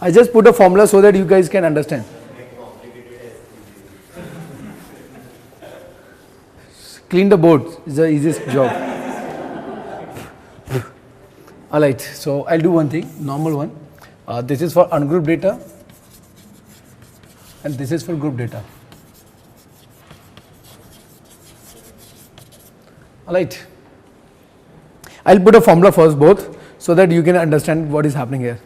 I just put a formula so that you guys can understand. Clean the board is the easiest job. Alright, so I'll do one thing, normal one. This is for ungrouped data and this is for group data. Alright, I'll put a formula first both so that you can understand what is happening here.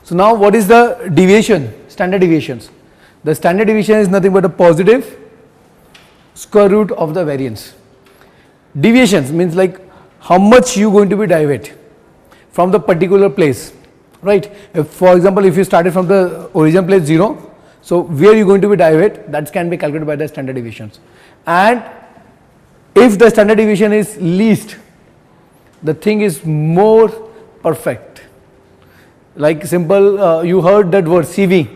So now what is the deviation, standard deviations? The standard deviation is nothing but a positive square root of the variance. Deviations means like how much you going to be deviate from the particular place, right? If, for example, if you started from the origin place 0, so where you going to be deviate, that can be calculated by the standard deviations. And if the standard deviation is least, the thing is more perfect. Like simple, you heard that word CV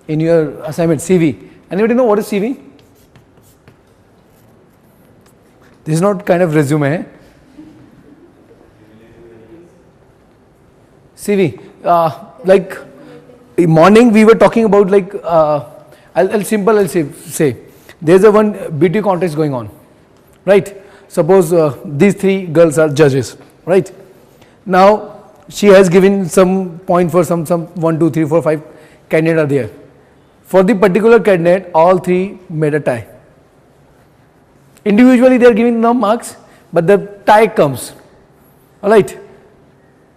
in your assignment, CV. Anybody know what is CV? This is not kind of resume. CV, like in morning we were talking about like, I'll say, there's a one BT contest going on, right? Suppose these three girls are judges, right? Now she has given some point for some 1, 2, 3, 4, 5 candidates are there. For the particular candidate, all three made a tie. Individually they are giving no marks, but the tie comes, alright?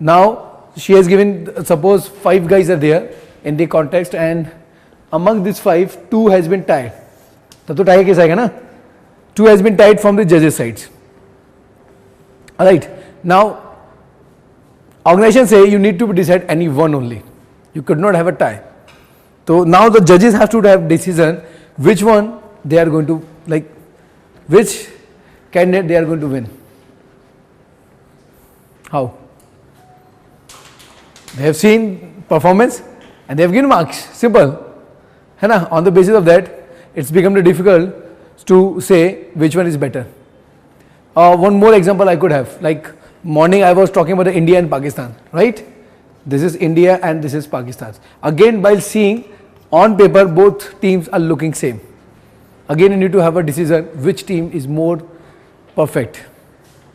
Now she has given, suppose 5 guys are there in the context and among these 5, 2 has been tied. तब तो tie case आएगा ना? 2 has been tied from the judges sides. Alright, now organization say you need to decide any one only. You could not have a tie. So now the judges have to have decision which one they are going to, like which candidate they are going to win. How? They have seen performance and they have given marks. Simple. On the basis of that, it's become difficult to say which one is better. One more example I could have. Like morning I was talking about the India and Pakistan, right? This is India and this is Pakistan. Again, while seeing on paper, both teams are looking same. Again, you need to have a decision which team is more perfect.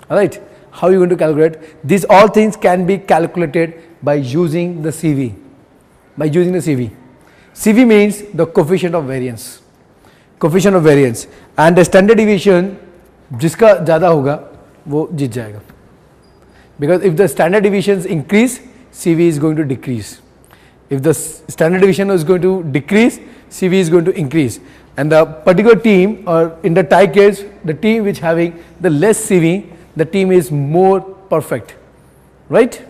Alright, how are you going to calculate? These all things can be calculated by using the CV. By using the CV. CV means the coefficient of variance. Coefficient of variance. And the standard deviation, जिसका ज़्यादा होगा वो जीत जाएगा. Because if the standard deviations increase, CV is going to decrease. If the standard deviation is going to decrease, CV is going to increase. And the particular team, or in the tie case, the team which having the less CV, the team is more perfect, right?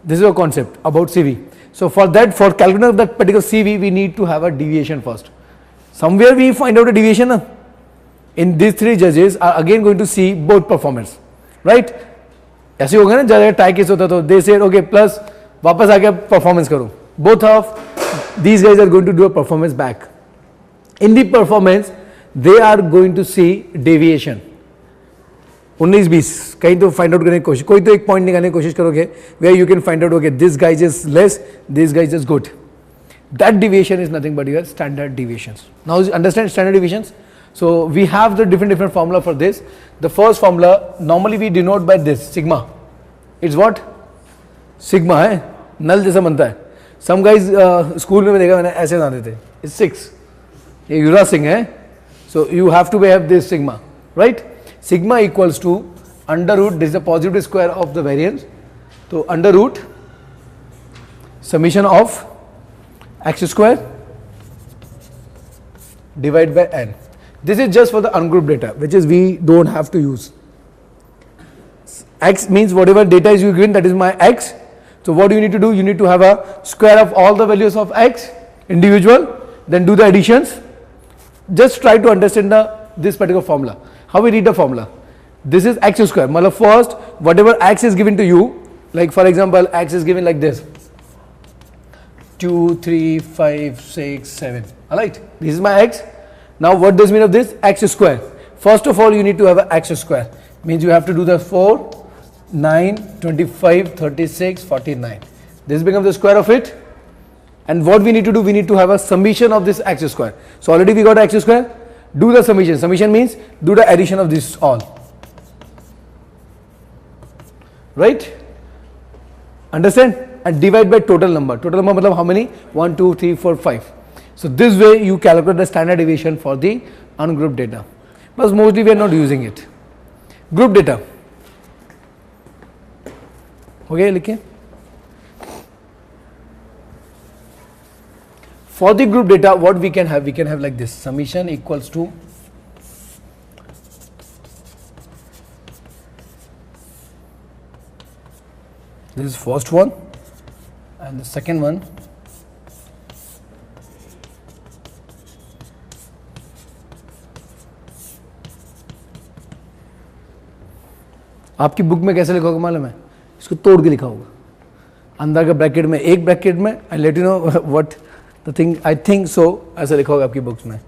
This is a concept about CV. So for that, for calculation of that particular CV, we need to have a deviation first. Somewhere we find out a deviation. In these 3 judges are again going to see both performance, right? ऐसे होगा ना जब tie case होता तो they said okay plus वापस आके performance करो. Both of these guys are going to do a performance back. In the performance, they are going to see deviation. 19-20 कहीं तो find out करने की कोशिश, कोई तो एक point निकालने की कोशिश करोगे where you can find out okay this guy is less, this guy is good. That deviation is nothing but your standard deviations. Now you understand standard deviations? So we have the different formula for this. The first formula normally we denote by this sigma. It's what? Sigma है, null जैसा बनता है. Some guys school में देखा मैंने ऐसे बनाते थे. It's 6. ये Yuvraj Singh है. So you have to have this sigma, right? Sigma equals to under root. This is the positive square of the variance. So under root summation of x square divided by n. This is just for the ungrouped data, which is we don't have to use. X means whatever data is you given, that is my x. So what do you need to do? You need to have a square of all the values of x individual, then do the additions. Just try to understand this particular formula. How we read the formula? This is x square. Matlab first, whatever x is given to you, like for example, x is given like this. 2, 3, 5, 6, 7. Alright, this is my x. Now what does mean of this? X square. First of all, you need to have a x square. Means you have to do the 4, 9, 25, 36, 49. This becomes the square of it. and what we need to do, we need to have a summation of this x square. So already we got x square. Do the summation. Summation means do the addition of this all. Right? Understand? And divide by total number. Total number matlab how many? 1, 2, 3, 4, 5. So this way you calculate the standard deviation for the ungrouped data. But mostly we are not using it. Group data. Okay, likhiye. For the group data, what we can have like this: summation equals to this is first one and the second one. आपकी book में कैसे लिखा होगा मालूम है? इसको तोड़ के लिखा होगा. अंदर का ब्रैकेट में, एक ब्रैकेट में, I let you know what the thing, I think so ऐसा लिखा होगा आपकी बुक्स में.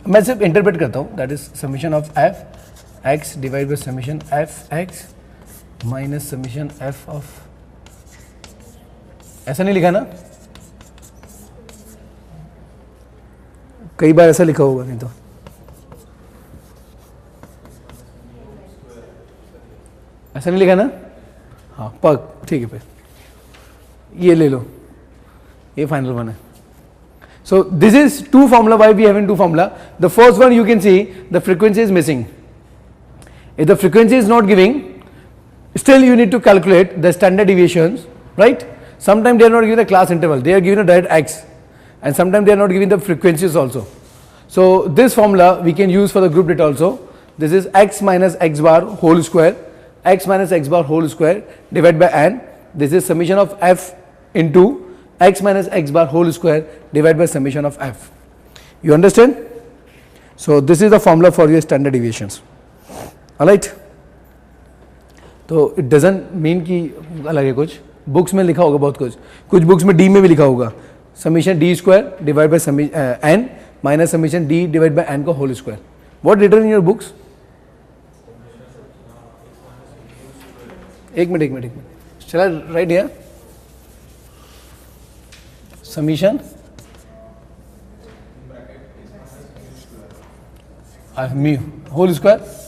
मैं सिर्फ इंटरप्रेट करता हूँ. That is summation of F x divide by summation F x minus summation F of. ऐसा नहीं लिखा ना? कई बार ऐसा लिखा होगा. नहीं तो ऐसा नहीं लिखा ना? हाँ पक, ठीक है. फिर ये ले लो, ये फाइनल वन है. So this is two formula. Why we having two formula? The first one you can see the frequency is missing. If the frequency is not giving, still you need to calculate the standard deviations, right? Sometimes they are not giving the class interval, they are giving a direct x, and sometimes they are not giving the frequencies also. So this formula we can use for the group data also. This is x minus x bar whole square, x minus x bar whole square divided by n. This is summation of f into x minus x bar whole square divided by summation of f. You understand? So this is the formula for your standard deviations. All right. तो it doesn't mean कि अलग है. कुछ books में लिखा होगा बहुत कुछ बुक्स में डी में भी लिखा होगा summation D square divide by N minus summation D divide by N का whole square. What written in your books? एक मिनट चला right here. Summation mu whole square.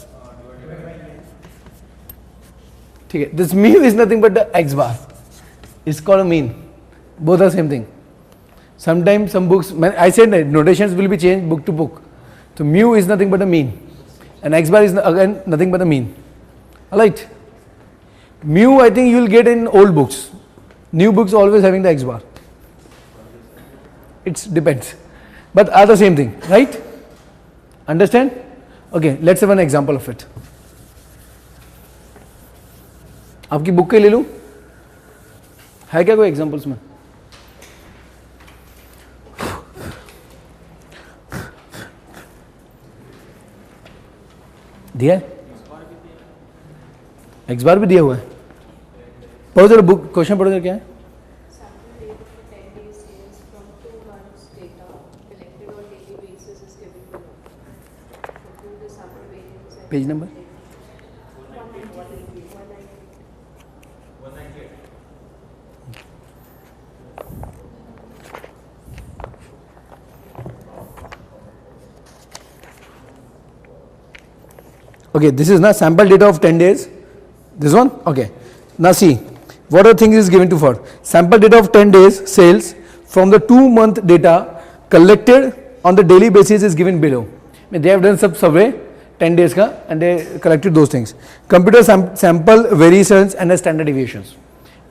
ठीक है. This mu is nothing but the X bar is called a mean. Both are same thing. Sometimes some books, I said notations will be change book to book. तो mu is nothing but a mean and x bar is again nothing but a mean. Alright. Mu I think you will get in old books. New books always having the x bar. It depends, but are the same thing, right? Understand? Okay, let's have an example of it. आपकी book के ले लूं? है क्या कोई examples में? दिया है? एक्स बार भी दिया हुआ है. पढ़ो जरा बुक, क्वेश्चन पढ़ो जरा क्या है. Page number okay. This is now sample data of 10 days. This one okay. Now see what other thing is given to for sample data of 10 days sales from the 2-month data collected on the daily basis is given below. They have done some survey 10 days ka and they collected those things. Computer sample variations and the standard deviations.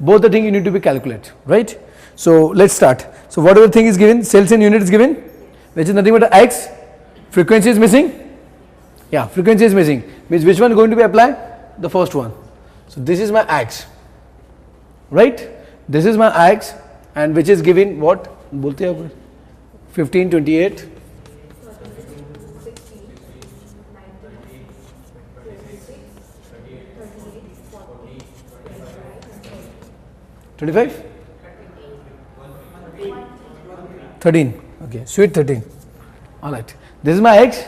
Both the thing you need to be calculated, right? So let's start. So whatever thing is given, sales in unit is given, which is nothing but x. Frequency is missing. Yeah, frequency is missing. Means which one is going to be applied? The first one. So this is my x, right? This is my x, and which is given what? बोलते हैं 15, 28, 25, 13. Okay, sweet 13. All right. This is my x.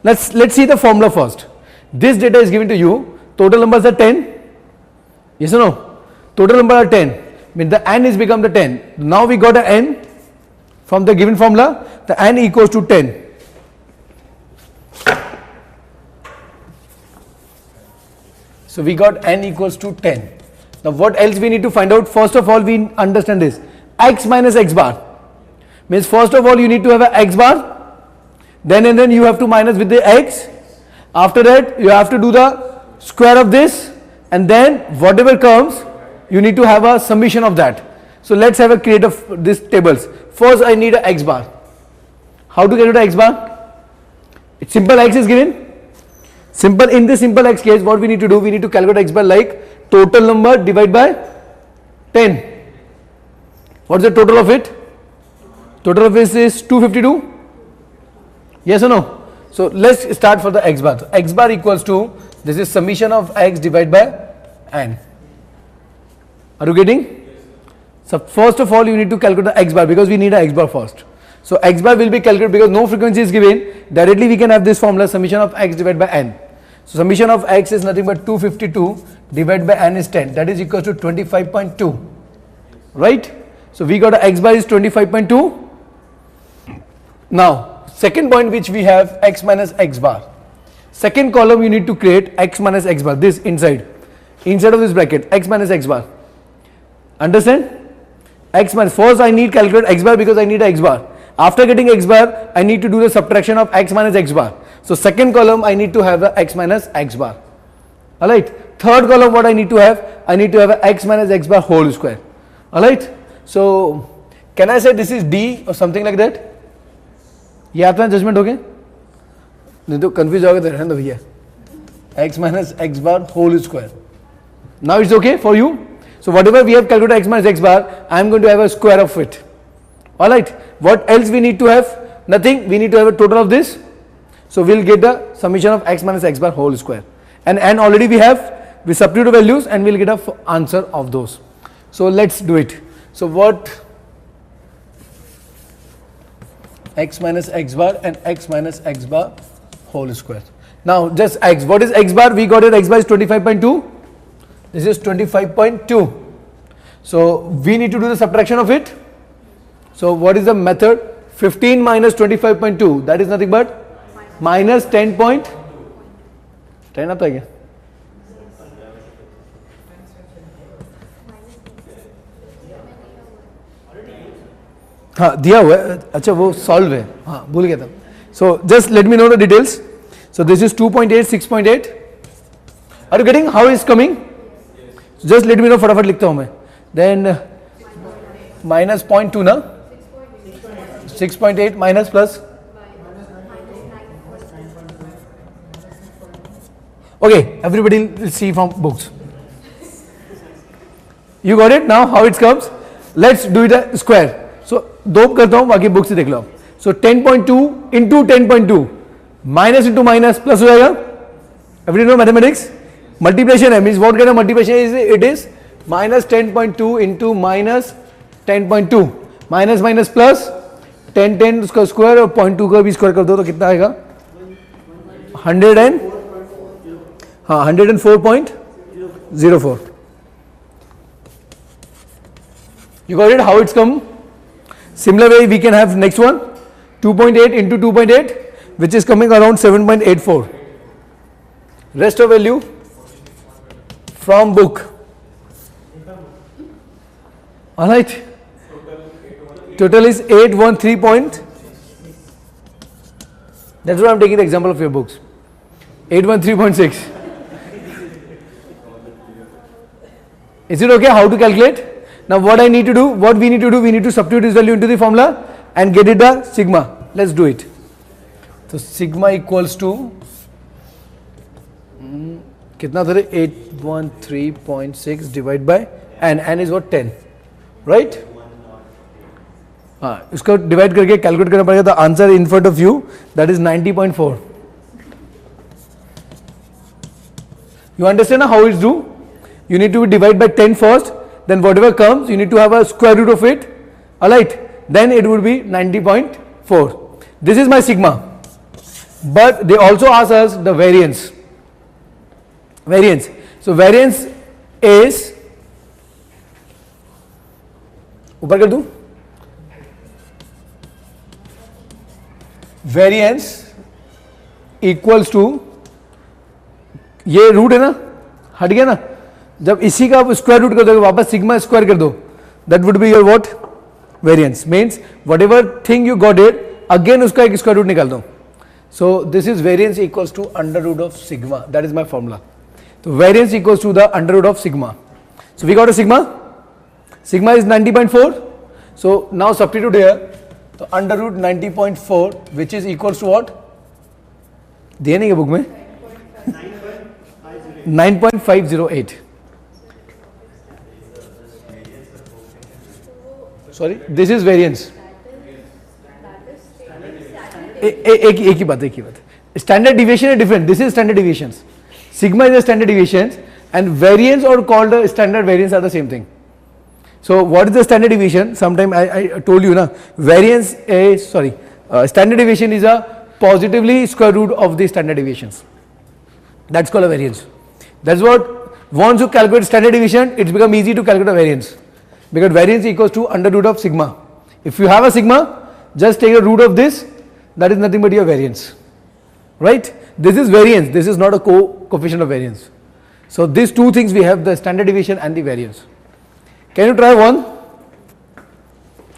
Let's see the formula first. This data is given to you. Total numbers are 10. Yes or no? Total number are 10. means the n is become the 10. Now we got a n from the given formula, the n equals to 10. So we got n equals to 10. Now what else we need to find out? First of all, we understand this, x minus x bar means first of all you need to have a x bar, then and then you have to minus with the x. After that you have to do the square of this, and then whatever comes you need to have a summation of that. So let's have a create of these tables. First I need a x bar. How to calculate x bar? It's simple, x is given. Simple, in this simple x case what we need to do, we need to calculate x bar like total number divided by 10. What is the total of it? Total of this is 252. Yes or no? So let's start for the x bar. So x bar equals to, this is summation of x divided by n. Are you getting? So first of all you need to calculate the x bar because we need a x bar first. So x bar will be calculated because no frequency is given. Directly we can have this formula, summation of x divided by n. So summation of x is nothing but 252 divided by n is 10. That is equal to 25.2. Right? So we got a x bar is 25.2. Now second point which we have, x minus x bar. Second column you need to create x minus x bar, this inside of this bracket, x minus x bar. Understand? X minus, first I need calculate x bar because I need a x bar. After getting x bar I need to do the subtraction of x minus x bar. So second column I need to have a x minus x bar. Alright. Third column what I need to have? I need to have a x minus x bar whole square. Alright. So can I say this is D or something like that? ये आपका judgement हो गया? नहीं तो confuse होगा तो रहने दो भैया. X minus x bar whole square. Now it's okay for you. So whatever we have calculated x minus x bar, I am going to have a square of it. Alright. What else we need to have? Nothing. We need to have a total of this. So we'll get the summation of x minus x bar whole square. And already we have, we substitute values and we'll get a answer of those. So let's do it. So what? X minus x bar and x minus x bar whole square. Now just x. What is x bar? We got it, x bar is 25.2. This is 25.2. So we need to do the subtraction of it. So what is the method? 15 minus 25.2. That is nothing but minus 10 point. 10 आता है क्या? हाँ दिया हुआ है. अच्छा वो solve है. हाँ भूल गया था. So just let me know the details. So this is 2.8, 6.8. Are you getting how it's coming? So just let me know. फटाफट लिखता हूँ मैं. Then minus 0.2 ना? 6.8 minus plus. Okay, everybody will see from books. You got it now? How it comes? Let's do it a square. So दो करता हूँ, बाकी book से देख लो. So 10.2 into 10.2 minus into minus plus हो जाएगा. Everybody know mathematics? Multiplication है, means what kind of multiplication is it? It is minus 10.2 into minus 10.2 minus minus plus 10 उसका स्क्वायर और 0.2 का भी स्क्वायर कर दो तो कितना आएगा? 104.04. You got it? How it's come? Similar way we can have next one, 2.8 into 2.8, which is coming around 7.84. Rest of value from book. Alright. Total is 813 point. That's why I'm taking the example of your books. 813.6. Is it okay how to calculate? Now what I need to do, what we need to do, we need to substitute this value into the formula and get it the sigma. Let's do it. So sigma equals to कितना था रे? 813.6 divided by n is what? 10, right? हाँ, इसको divide करके calculate करना पड़ेगा. The answer in front of you that is 90.4. You understand how it's do? You need to divide by 10 first, then whatever comes you need to have a square root of it. Alright, then it would be 90.4. This is my sigma. But they also ask us the variance. So variance is ऊपर कर दूं, variance equals to, ये root है ना, हट गया ना, जब इसी का आप स्क्वायर रूट कर दोगे वापस सिग्मा स्क्वायर कर दो, that would be your what, variance. Means whatever thing you got it, again उसका एक स्क्वायर रूट निकाल दो. So this is variance equals to under root of sigma, that is my formula. तो variance equals to the under root of sigma. So we got a sigma, sigma is 90.4. So now substitute here, तो under root 90.4 which is equals to what, दिए नहीं है book में, 9.508. Sorry, this is variance. एक ही बात. Standard deviation है different, this is standard deviation. Sigma is a standard deviation and variance or called standard variance are the same thing. So what is the standard deviation? Sometime I told you na, variance is, sorry, standard deviation is a positively square root of the standard deviations. That's called a variance. That's what, once you calculate standard deviation, it's become easy to calculate a variance, because variance equals to under root of sigma. If you have a sigma, just take a root of this, that is nothing but your variance, right? This is variance, this is not a coefficient of variance. So these two things we have, the standard deviation and the variance. Can you try one?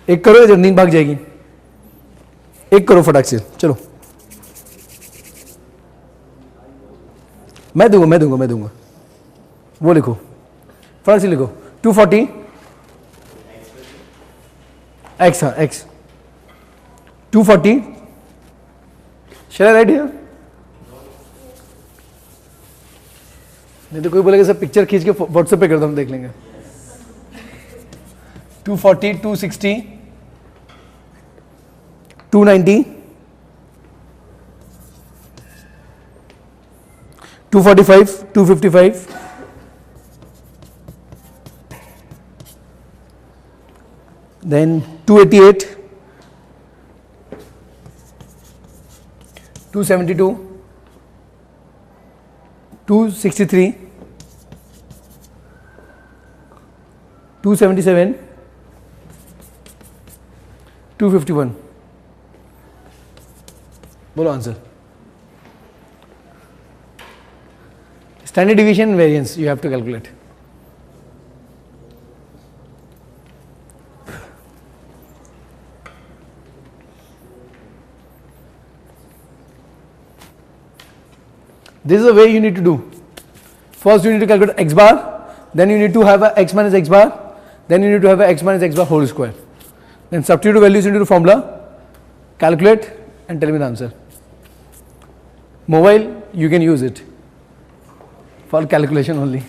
एक करो, जब नींद भाग जाएगी. एक करो फटाक से, चलो. मैं दूंगा. वो लिखो, फटाक से लिखो. 240 x, हाँ x. 240. Shall I write here? नहीं तो कोई बोलेगा सर पिक्चर खींच के व्हाट्सएप पे कर दो, हम देख लेंगे. 240, 260, 290, 245, 255, then 288, 272, 263, 277, 251. बोलो answer. Standard deviation variance you have to calculate. This is the way you need to do. First you need to calculate x bar, then you need to have a x minus x bar, then you need to have a x minus x bar whole square. Then substitute values into the formula, calculate and tell me the answer. Mobile, you can use it for calculation only.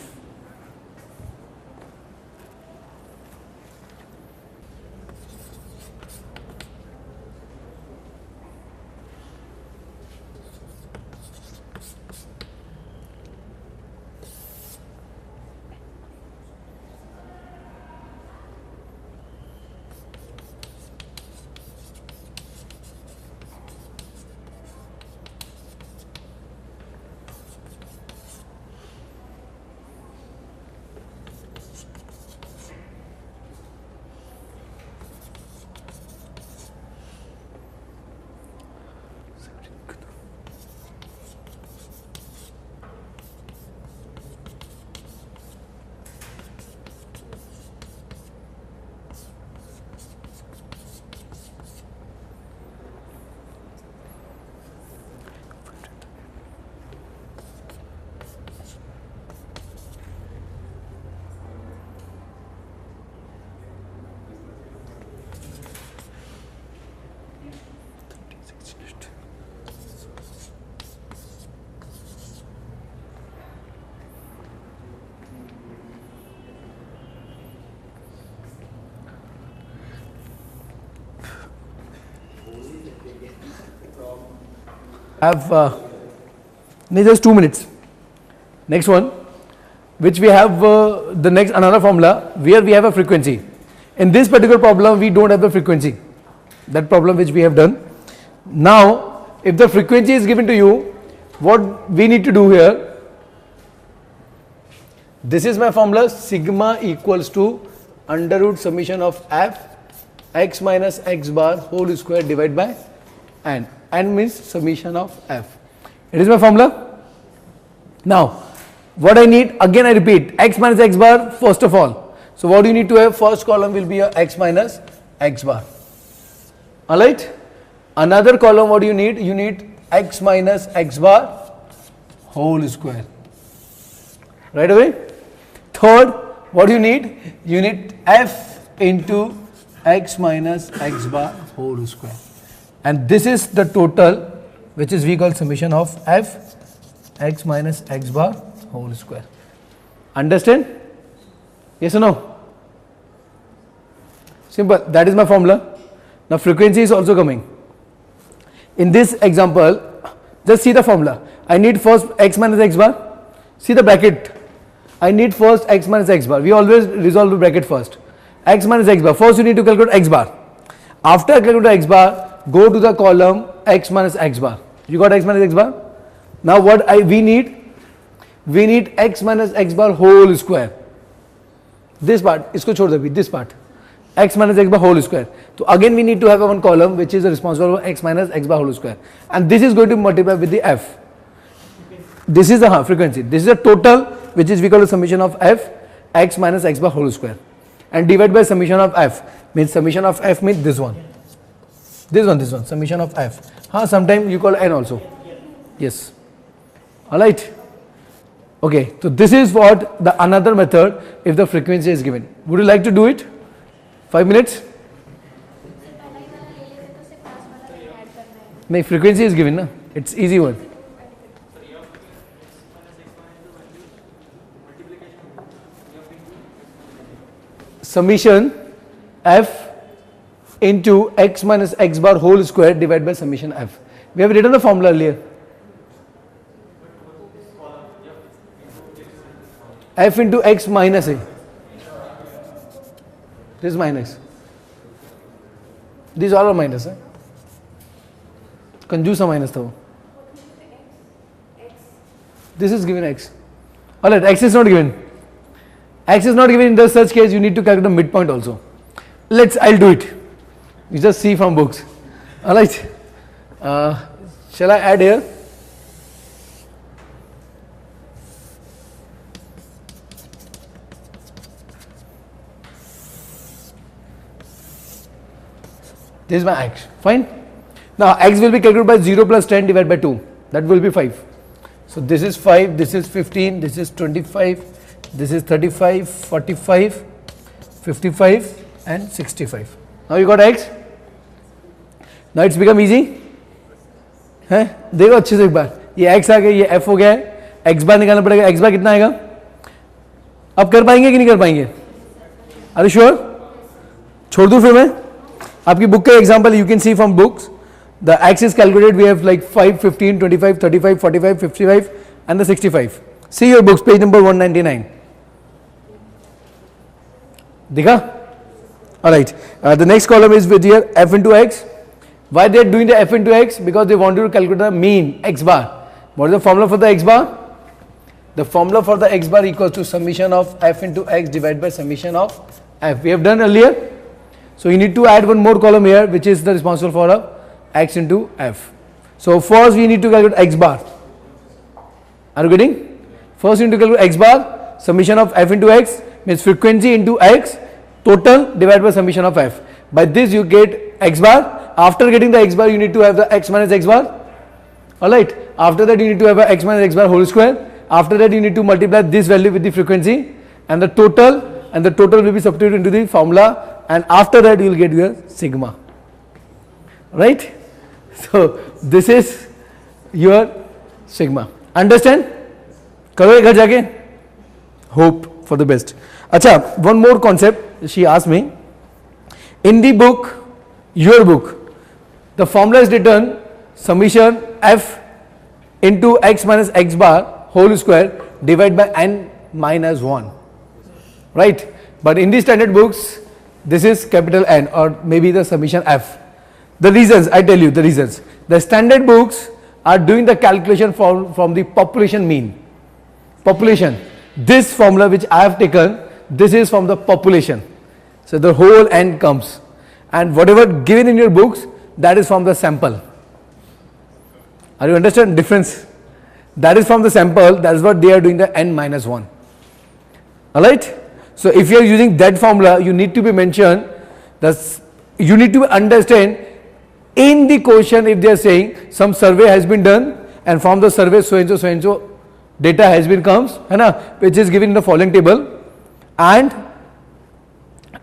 Have just 2 minutes. Next one, which we have the next another formula where we have a frequency. In this particular problem, we don't have the frequency. That problem which we have done. Now, if the frequency is given to you, what we need to do here? This is my formula, sigma equals to under root summation of f x minus x bar whole square divided by n. N means summation of f. It is my formula. Now, what I need, again I repeat, x minus x bar first of all. So what you need to have, first column will be your x minus x bar. Alright. Another column, what you need x minus x bar whole square. Right away. Third, what you need f into x minus x bar whole square. And this is the total, which is we call summation of f x minus x bar whole square. Understand? Yes or no? Simple. That is my formula. Now frequency is also coming. In this example, just see the formula. I need first x minus x bar. See the bracket. I need first x minus x bar. We always resolve the bracket first. X minus x bar. First you need to calculate x bar. After calculating x bar, go to the column x minus x bar. You got x minus x bar? Now what we need? We need x minus x bar whole square. This part, isko chhod do, this part. X minus x bar whole square. So again we need to have a one column which is responsible for x minus x bar whole square. And this is going to multiply with the f. This is the frequency. This is a total which is we call the summation of f x minus x bar whole square. And divide by summation of f. Means summation of f means this one. This one, summation of f. Sometimes you call n also. Yes. Alright. Okay, so this is what the another method if the frequency is given. Would you like to do it? 5 minutes? No, frequency is given, na? It's easy one. Summation f into x minus x bar whole square divided by summation f. We have written the formula earlier. F into x minus a. This is minus. These all are minus. Conjusa minus though. This is given x. Alright, x is not given. X is not given. In such case, you need to calculate the midpoint also. I'll do it. You just see from books. Alright. Shall I add here? This is my x. Fine. Now x will be calculated by 0 plus 10 divided by 2. That will be 5. So this is 5, this is 15, this is 25, this is 35, 45, 55 and 65. Now you got x. Now it's become easy. है देखो अच्छे से एक बार ये x आ गया ये f हो गया है x बार निकालना पड़ेगा x बार कितना आएगा अब कर पाएंगे कि नहीं कर पाएंगे अरे श्योर छोड़ दूं फिर मैं आपकी बुक का example you can C from books the x is calculated we have like 5 15 25 35 45 55 and the 65 see your books page number 199 देखा alright the next column is with here f into x. Why they are doing the f into x? Because they want you to calculate the mean x bar. What is the formula for the x bar? The formula for the x bar equals to summation of f into x divided by summation of f. We have done earlier. So you need to add one more column here which is the responsible for x into f. So first we need to calculate x bar. Are you getting? First you need to calculate x bar, summation of f into x means frequency into x total divided by summation of f. By this you get x bar. After getting the x bar you need to have the x minus x bar. Alright. After that you need to have a x minus x bar whole square. After that you need to multiply this value with the frequency and the total will be substituted into the formula and after that you will get your sigma. Right. So this is your sigma. Understand? करो घर जाके. Hope for the best. अच्छा, one more concept she asked me. In the book, your book, the formula is written summation f into x minus x bar whole square divided by n minus 1. Right? But in the standard books, this is capital N or maybe the summation f. The reasons, I tell you the reasons. The standard books are doing the calculation from the population mean. Population. This formula which I have taken, this is from the population. So the whole n comes, and whatever given in your books, that is from the sample. Are you understand difference? That is from the sample. That is what they are doing, the n minus 1. All right. So if you are using that formula, you need to be mentioned. You need to understand in the question if they are saying some survey has been done, and from the survey so and so data has been comes, which is given in the following table, and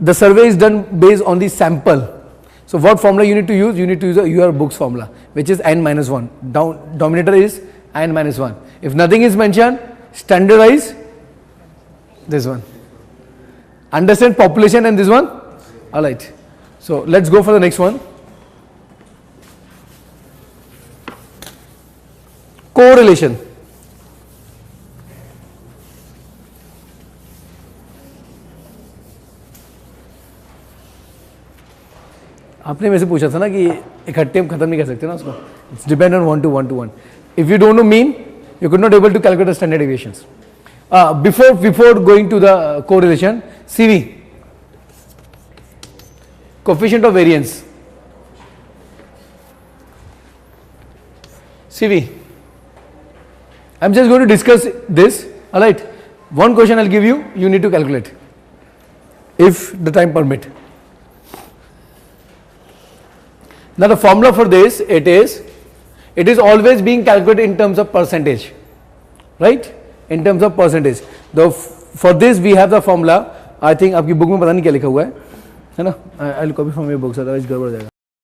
the survey is done based on the sample. So what formula you need to use? You need to use your book's formula, which is n minus 1. Denominator is n minus 1. If nothing is mentioned, standardize this one. Understand population and this one. All right. So let's go for the next one. Correlation. आपने मेरे से पूछा था ना कि इकट्ठे हम खत्म नहीं कर सकते ना उसको. It's depend on 1 to 1 to 1. If you don't know mean, you could not able to calculate the standard deviations. Before going to the correlation, CV, coefficient of variance. CV. I'm just going to discuss this. All right. One question I'll give you. You need to calculate, if the time permit. Now the formula for this, it is always being calculated in terms of percentage, right? In terms of percentage. For this we have the formula. I think आपकी book में पता नहीं क्या लिखा हुआ है ना? I'll copy from your books, otherwise गड़बड़ हो जाएगा.